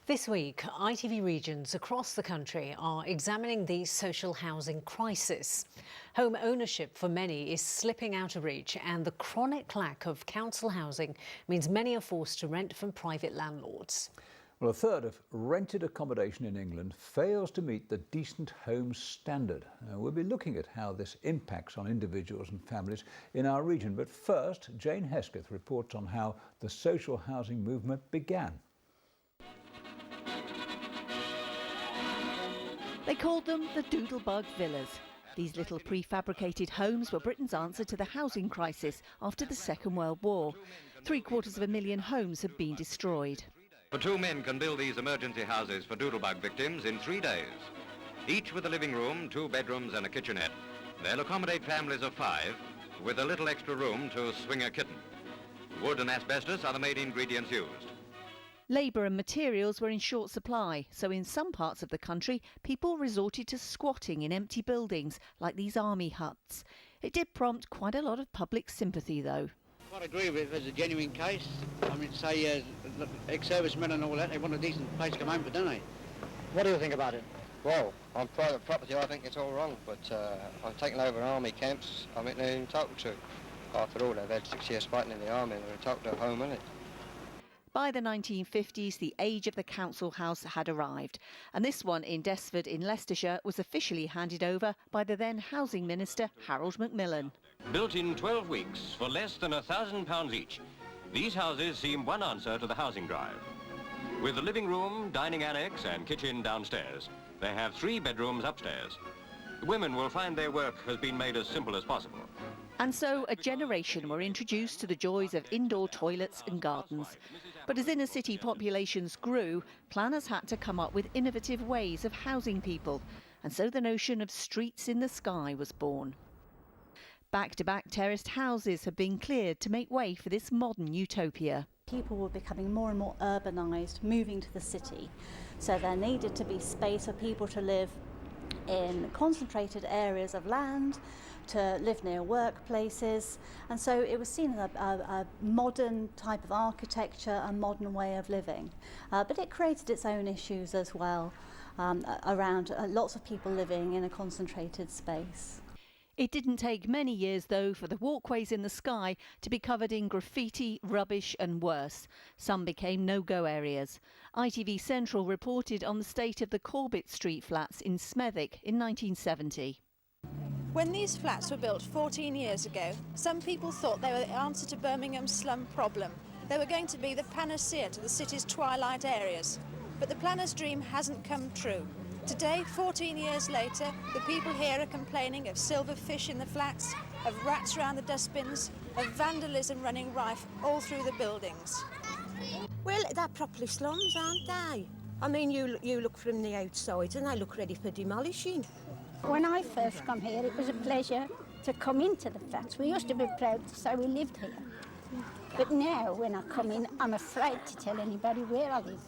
This week, ITV regions across the country are examining the social housing crisis. Home ownership for many is slipping out of reach, and the chronic lack of council housing means many are forced to rent from private landlords. Well, a third of rented accommodation in England fails to meet the decent home standard. We'll be looking at how this impacts on individuals and families in our region. But first, Jane Hesketh reports on how the social housing movement began. They called them the Doodlebug Villas. These little prefabricated homes were Britain's answer to the housing crisis after the Second World War. 750,000 homes have been destroyed. The two men can build these emergency houses for doodlebug victims in 3 days. Each with a living room, 2 bedrooms and a kitchenette. They'll accommodate families of 5 with a little extra room to swing a kitten. Wood and asbestos are the main ingredients used. Labour and materials were in short supply, so in some parts of the country, people resorted to squatting in empty buildings like these army huts. It did prompt quite a lot of public sympathy, though. I agree with it if it's a genuine case. I mean, say ex-servicemen and all that, they want a decent place to come home to, don't they? What do you think about it? Well, on private property I think it's all wrong, but I've taken over army camps, I think they're entitled to. After all, they've had 6 years fighting in the army, they're entitled to a home, isn't it? By the 1950s, the age of the council house had arrived, and this one in Desford in Leicestershire was officially handed over by the then Housing Minister, Harold Macmillan. Built in 12 weeks for less than £1,000 each, these houses seem one answer to the housing drive. With the living room, dining annex and kitchen downstairs, they have 3 bedrooms upstairs. Women will find their work has been made as simple as possible. And so a generation were introduced to the joys of indoor toilets and gardens. But as inner city populations grew, planners had to come up with innovative ways of housing people. And so the notion of streets in the sky was born. Back-to-back terraced houses have been cleared to make way for this modern utopia. People were becoming more and more urbanised, moving to the city. So there needed to be space for people to live in concentrated areas of land, to live near workplaces, and so it was seen as a modern type of architecture, a modern way of living. But it created its own issues as well, around lots of people living in a concentrated space. It didn't take many years, though, for the walkways in the sky to be covered in graffiti, rubbish and worse. Some became no-go areas. ITV Central reported on the state of the Corbett Street flats in Smethwick in 1970. When these flats were built 14 years ago, some people thought they were the answer to Birmingham's slum problem. They were going to be the panacea to the city's twilight areas. But the planners' dream hasn't come true. Today, 14 years later, the people here are complaining of silverfish in the flats, of rats around the dustbins, of vandalism running rife all through the buildings. Well, they're properly slums, aren't they? I mean, you look from the outside and they look ready for demolishing. When I first come here, it was a pleasure to come into the flats. We used to be proud to say we lived here. But now, when I come in, I'm afraid to tell anybody where I live.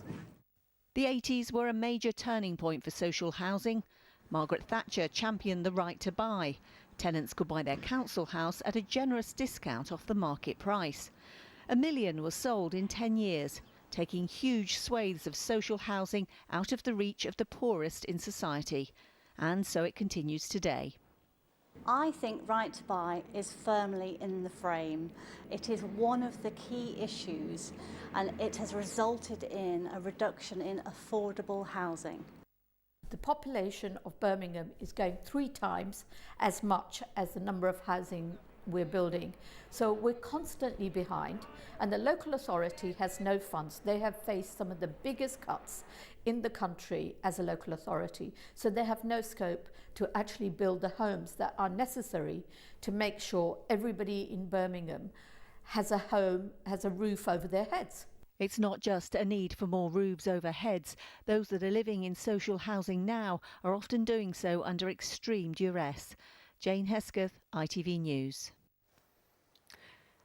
The 80s were a major turning point for social housing. Margaret Thatcher championed the right to buy. Tenants could buy their council house at a generous discount off the market price. 1 million was sold in 10 years, taking huge swathes of social housing out of the reach of the poorest in society. And so it continues today. I think right to buy is firmly in the frame. It is one of the key issues, and it has resulted in a reduction in affordable housing. The population of Birmingham is going 3 times as much as the number of housing we're building. So we're constantly behind, and the local authority has no funds. They have faced some of the biggest cuts in the country as a local authority. So they have no scope to actually build the homes that are necessary to make sure everybody in Birmingham has a home, has a roof over their heads. It's not just a need for more roofs over heads. Those that are living in social housing now are often doing so under extreme duress. Jane Hesketh, ITV News.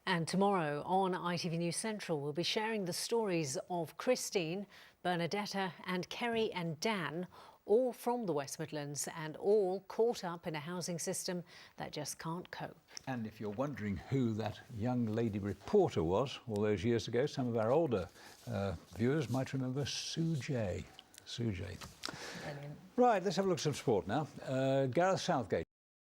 And tomorrow on ITV News Central, we'll be sharing the stories of Christine, Bernadetta and Kerry and Dan, all from the West Midlands and all caught up in a housing system that just can't cope. And if you're wondering who that young lady reporter was all those years ago, some of our older viewers might remember Sue J. Brilliant. Right, let's have a look at some sport now. Gareth Southgate